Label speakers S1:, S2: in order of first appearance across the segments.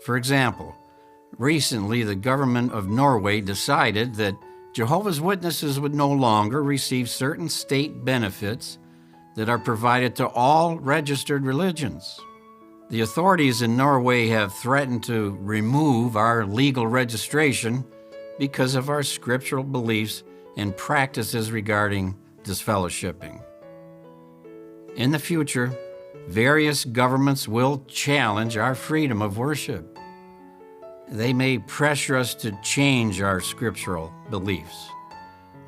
S1: For example, recently the government of Norway decided that Jehovah's Witnesses would no longer receive certain state benefits that are provided to all registered religions. The authorities in Norway have threatened to remove our legal registration because of our scriptural beliefs and practices regarding disfellowshipping. In the future, various governments will challenge our freedom of worship. They may pressure us to change our scriptural beliefs,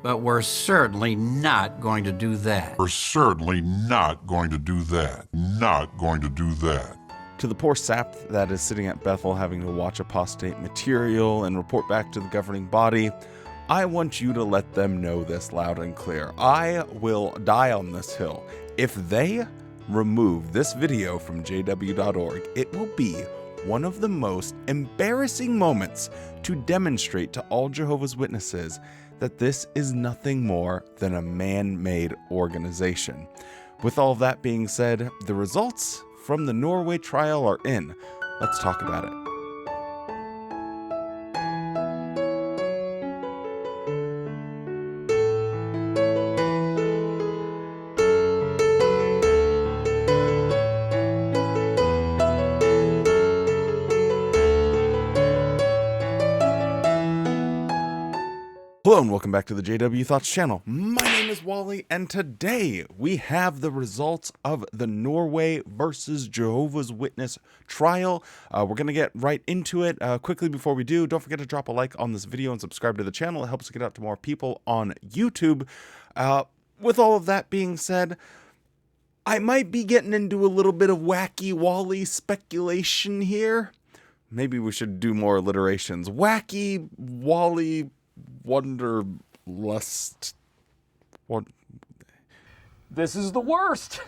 S1: but we're certainly not going to do that.
S2: We're certainly not going to do that. Not going to do that.
S3: To the poor sap that is sitting at Bethel having to watch apostate material and report back to the governing body, I want you to let them know this loud and clear. I will die on this hill. If they remove this video from jw.org, it will be one of the most embarrassing moments to demonstrate to all Jehovah's Witnesses that this is nothing more than a man-made organization. With all that being said, the results from the Norway trial are in. Let's talk about it. Hello and welcome back to the JW Thoughts channel. My name is Wally and today we have the results of the Norway versus Jehovah's Witness trial. We're going to get right into it. Quickly before we do, don't forget to drop a like on this video and subscribe to the channel. It helps get out to more people on YouTube. With all of that being said, I might be getting into a little bit of wacky Wally speculation here. Maybe we should do more alliterations. Wacky Wally Wonderlust. What?
S4: This is the worst.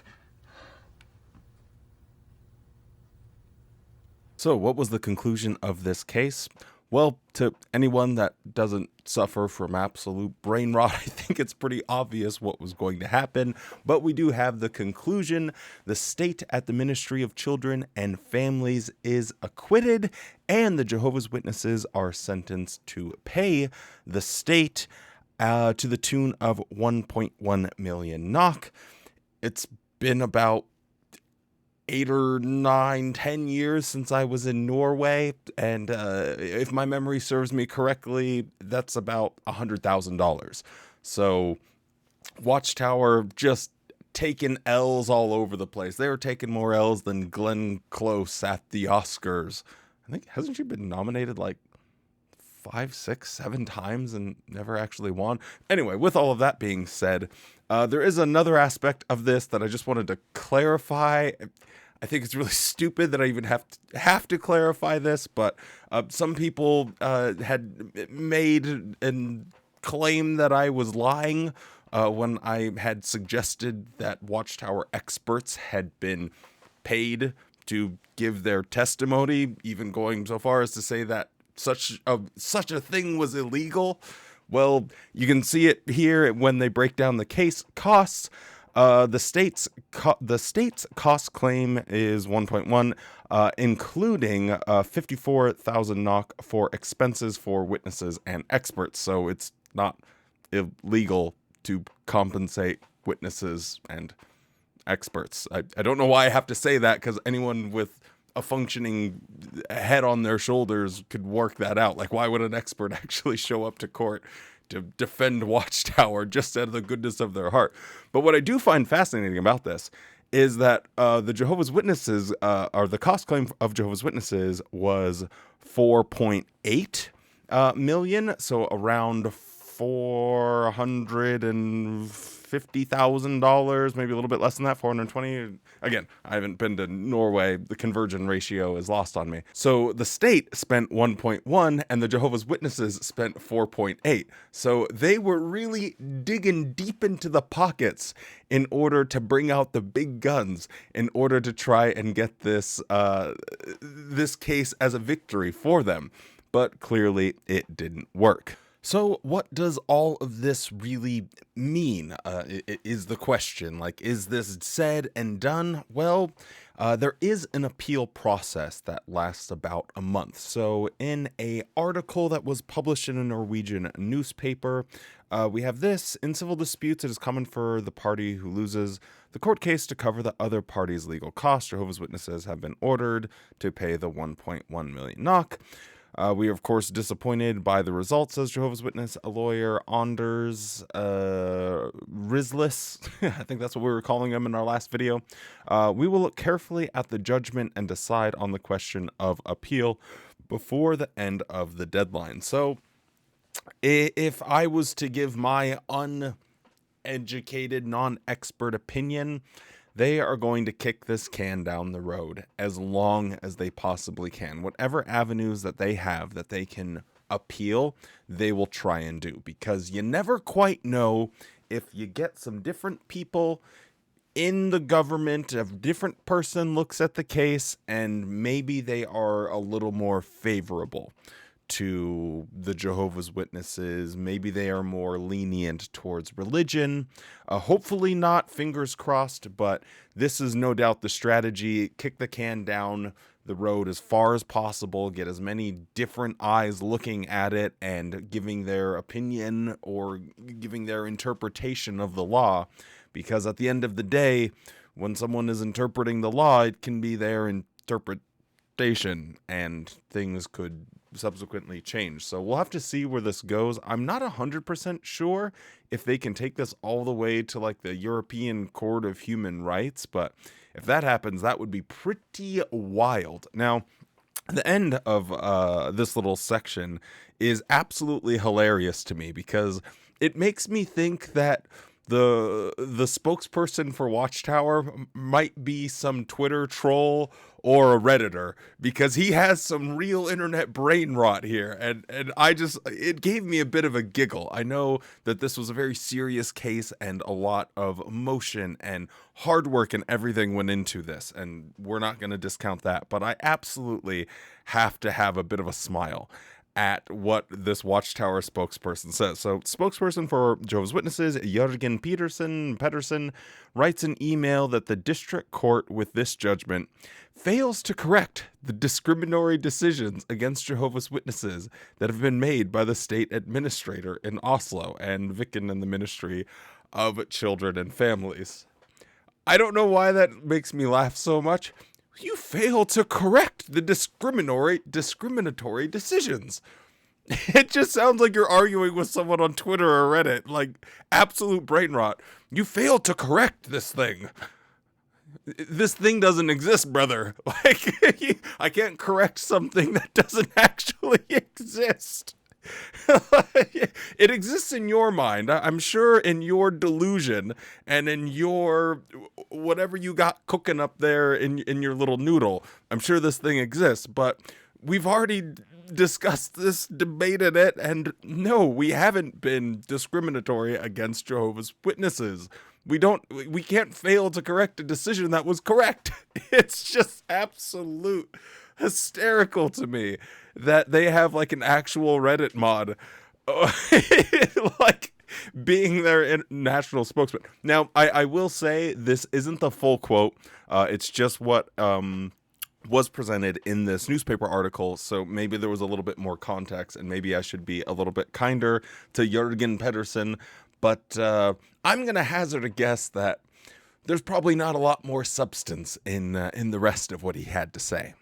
S3: So, what was the conclusion of this case? Well, to anyone that doesn't suffer from absolute brain rot, I think it's pretty obvious what was going to happen. But we do have the conclusion. The state at the Ministry of Children and Families is acquitted, and the Jehovah's Witnesses are sentenced to pay the state to the tune of 1.1 million NOK. It's been about 8 or 9, 10 years since I was in Norway, and if my memory serves me correctly, that's about $100,000. So Watchtower just taking L's all over the place. They were taking more L's than Glenn Close at the Oscars. I think, hasn't she been nominated like 5, 6, 7 times and never actually won? Anyway, with all of that being said, there is another aspect of this that I just wanted to clarify. I think it's really stupid that I even have to clarify this, but some people had made and claimed that I was lying when I had suggested that Watchtower experts had been paid to give their testimony, even going so far as to say that such a thing was illegal. Well, you can see it here when they break down the case costs. The state's cost claim is 1.1, including 54,000 NOK for expenses for witnesses and experts. So it's not illegal to compensate witnesses and experts. I don't know why I have to say that, because anyone with a functioning head on their shoulders could work that out. Like, why would an expert actually show up to court to defend Watchtower just out of the goodness of their heart? But what I do find fascinating about this is that the Jehovah's Witnesses, or the cost claim of Jehovah's Witnesses, was 4.8 million, so around $450,000, maybe a little bit less than that, 420. Again, I haven't been to Norway. The conversion ratio is lost on me. So the state spent 1.1 and the Jehovah's Witnesses spent 4.8. So they were really digging deep into the pockets in order to bring out the big guns, in order to try and get this this case as a victory for them. But clearly it didn't work. So, what does all of this really mean? Is the question. Like, is this said and done? Well, there is an appeal process that lasts about a month. So, in a article that was published in a Norwegian newspaper, we have this: in civil disputes, it is common for the party who loses the court case to cover the other party's legal costs. Jehovah's Witnesses have been ordered to pay the 1.1 million NOK. We are, of course, disappointed by the results, says Jehovah's Witness lawyer Anders Rizlis. I think that's what we were calling him in our last video. We will look carefully at the judgment and decide on the question of appeal before the end of the deadline. So, if I was to give my uneducated, non-expert opinion, they are going to kick this can down the road as long as they possibly can. Whatever avenues that they have that they can appeal, they will try and do, because you never quite know if you get some different people in the government, a different person looks at the case and maybe they are a little more favorable to the Jehovah's Witnesses. Maybe they are more lenient towards religion. Hopefully not, fingers crossed, but this is no doubt the strategy. Kick the can down the road as far as possible, get as many different eyes looking at it and giving their opinion or giving their interpretation of the law, because at the end of the day, when someone is interpreting the law, it can be their interpretation and things could subsequently change. So we'll have to see where this goes. I'm not 100% sure if they can take this all the way to like the European Court of Human Rights, but if that happens, that would be pretty wild. Now, the end of this little section is absolutely hilarious to me, because it makes me think that the spokesperson for Watchtower might be some Twitter troll or a Redditor, because he has some real internet brain rot here, and it gave me a bit of a giggle. I know that this was a very serious case and a lot of emotion and hard work and everything went into this, and we're not going to discount that, but I absolutely have to have a bit of a smile at what this Watchtower spokesperson says. So, spokesperson for Jehovah's Witnesses, Jørgen Pedersen, writes an email that the district court with this judgment fails to correct the discriminatory decisions against Jehovah's Witnesses that have been made by the state administrator in Oslo and Viken in the Ministry of Children and Families. I don't know why that makes me laugh so much. You fail to correct the discriminatory decisions. It just sounds like you're arguing with someone on Twitter or Reddit, like absolute brain rot. You fail to correct this thing. This thing doesn't exist, brother. Like, I can't correct something that doesn't actually exist. It exists in your mind. I'm sure in your delusion and in your whatever you got cooking up there in your little noodle. I'm sure this thing exists, but we've already discussed this, debated it, and no, we haven't been discriminatory against Jehovah's Witnesses. We can't fail to correct a decision that was correct. It's just absolute hysterical to me that they have like an actual Reddit mod like being their national spokesman. Now, I will say this isn't the full quote. It's just what was presented in this newspaper article, so maybe there was a little bit more context, and maybe I should be a little bit kinder to Jørgen Pedersen, but I'm going to hazard a guess that there's probably not a lot more substance in the rest of what he had to say.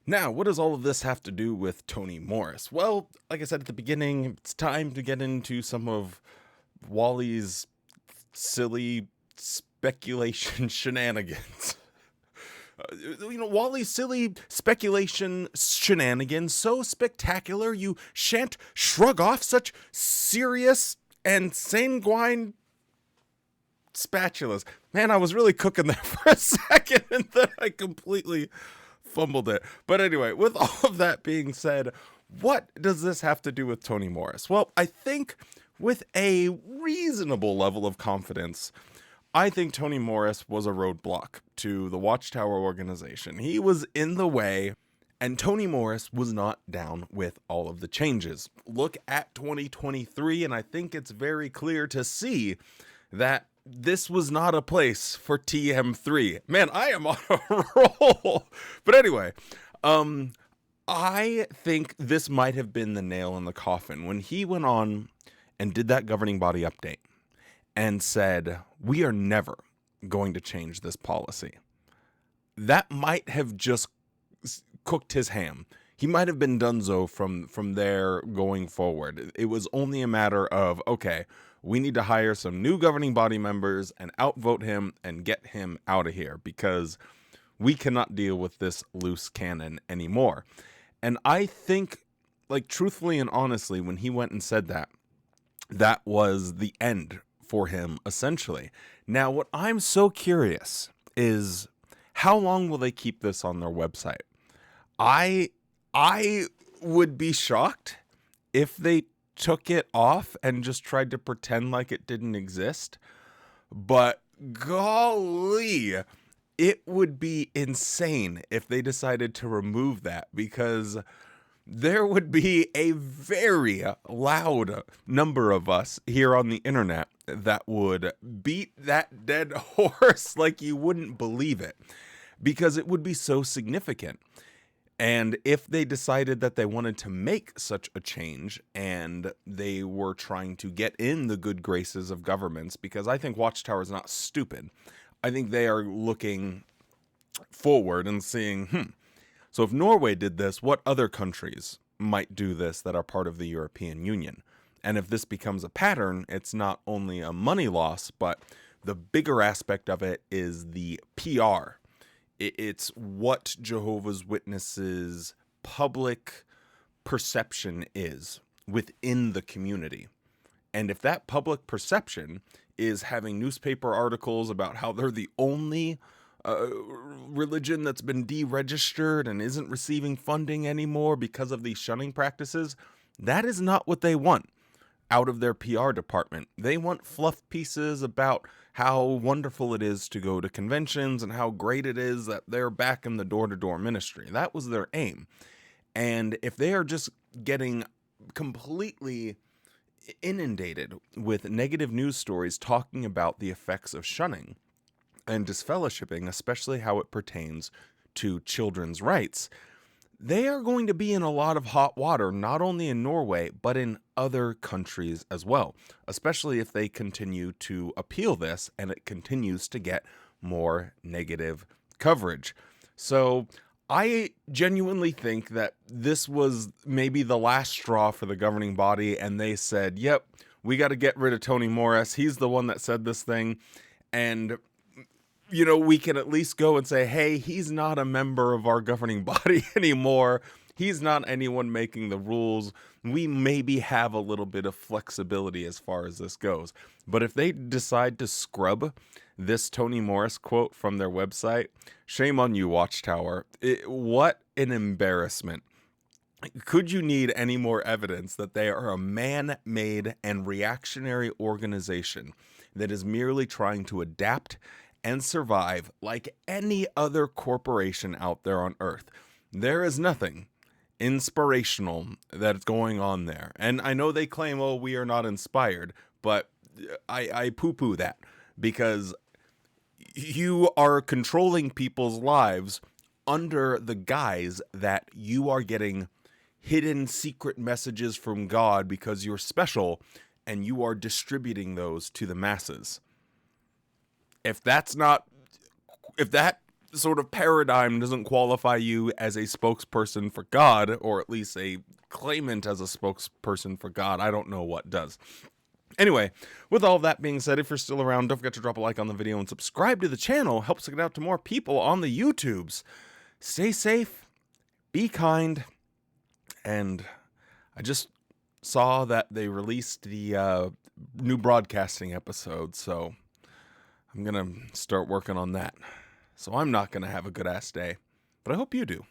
S3: Now, what does all of this have to do with Tony Morris? Well, like I said at the beginning, it's time to get into some of Wally's silly speculation shenanigans. Wally's silly speculation shenanigans, so spectacular you shan't shrug off such serious and sanguine spatulas. Man, I was really cooking there for a second, and then I completely fumbled it. But anyway, with all of that being said, what does this have to do with Tony Morris? Well, I think with a reasonable level of confidence, I think Tony Morris was a roadblock to the Watchtower organization. He was in the way, And Tony Morris was not down with all of the changes. Look at 2023, and I think it's very clear to see that this was not a place for TM3. Man, I am on a roll. But anyway, I think this might have been the nail in the coffin when he went on and did that governing body update and said, we are never going to change this policy. That might have just cooked his ham. He might have been donezo from there going forward. It was only a matter of, okay, we need to hire some new governing body members and outvote him and get him out of here because we cannot deal with this loose cannon anymore. And I think, like, truthfully and honestly, when he went and said that, that was the end for him, essentially. Now, what I'm so curious is how long will they keep this on their website? I would be shocked if they took it off and just tried to pretend like it didn't exist. But golly, it would be insane if they decided to remove that, because there would be a very loud number of us here on the internet that would beat that dead horse like you wouldn't believe it, because it would be so significant. And if they decided that they wanted to make such a change and they were trying to get in the good graces of governments, because I think Watchtower is not stupid. I think they are looking forward and seeing, so if Norway did this, what other countries might do this that are part of the European Union? And if this becomes a pattern, it's not only a money loss, but the bigger aspect of it is the PR. It's what Jehovah's Witnesses' public perception is within the community. And if that public perception is having newspaper articles about how they're the only religion that's been deregistered and isn't receiving funding anymore because of these shunning practices, that is not what they want out of their PR department. They want fluff pieces about how wonderful it is to go to conventions and how great it is that they're back in the door-to-door ministry. That was their aim. And if they are just getting completely inundated with negative news stories talking about the effects of shunning and disfellowshipping, especially how it pertains to children's rights, they are going to be in a lot of hot water, not only in Norway, but in other countries as well, especially if they continue to appeal this and it continues to get more negative coverage. So I genuinely think that this was maybe the last straw for the governing body, and they said, yep, we got to get rid of Tony Morris. He's the one that said this thing. And you know, we can at least go and say, hey, he's not a member of our governing body anymore. He's not anyone making the rules. We maybe have a little bit of flexibility as far as this goes. But if they decide to scrub this Tony Morris quote from their website, shame on you, Watchtower. What an embarrassment. Could you need any more evidence that they are a man-made and reactionary organization that is merely trying to adapt and survive like any other corporation out there on earth? There is nothing inspirational that's going on there. And I know they claim, oh, we are not inspired, but I poo-poo that, because you are controlling people's lives under the guise that you are getting hidden secret messages from God because you're special, and you are distributing those to the masses. If that sort of paradigm doesn't qualify you as a spokesperson for God, or at least a claimant as a spokesperson for God, I don't know what does. Anyway, with all that being said, if you're still around, don't forget to drop a like on the video and subscribe to the channel. Helps get out to more people on the YouTubes. Stay safe, be kind, and I just saw that they released the new broadcasting episode, so I'm going to start working on that. So I'm not going to have a good-ass day, but I hope you do.